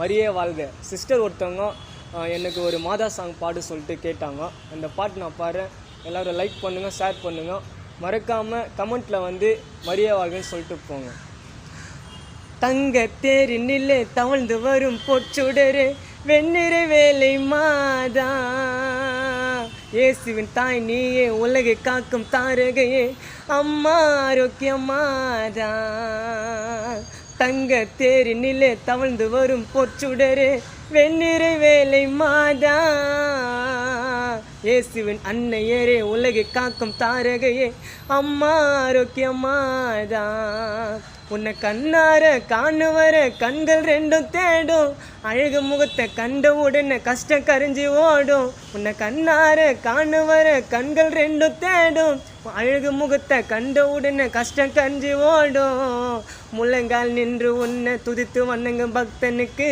மரியே வாழ்க. சிஸ்டர் ஒருத்தவங்க எனக்கு ஒரு மாதா சாங் பாடு சொல்லிட்டு கேட்டாங்க. அந்த பாட்டு நான் பாடுறேன். எல்லோரும் லைக் பண்ணுங்கள், ஷேர் பண்ணுங்கள். மறக்காமல் கமெண்ட்டில் வந்து மரியே வாழ்கன்னு சொல்லிட்டு போங்க. தங்க தேரினிலே தவழ்ந்து வரும் பொச்சுடரு வெண்ணிறை வேலை மாதா, இயேசுவின் தாய் நீயே, உலகை காக்கும் தாரகையே, அம்மா ஆரோக்கியமாதா. தங்க தேரினிலே தவழ்ந்து வரும் பொச்சுடரு வெண்ணிறை வேலை மாதா, இயேசுவின் அன்னையரே, உலகை காக்கும் தாரகையே, அம்மா ஆரோக்கியமாதா. உன்னை கண்ணார காணுவர கண்கள் ரெண்டும் தேடும், அழகு முகத்தை கண்ட உடனே கஷ்டம் கரைஞ்சி ஓடும். உன்னை கண்ணார காணுவர கண்கள் ரெண்டும் தேடும், அழகு முகத்தை கண்ட உடனே கஷ்டம் கரைஞ்சி ஓடும். முழங்கால் நின்று உன்னை துதித்து வணங்கும் பக்தனுக்கு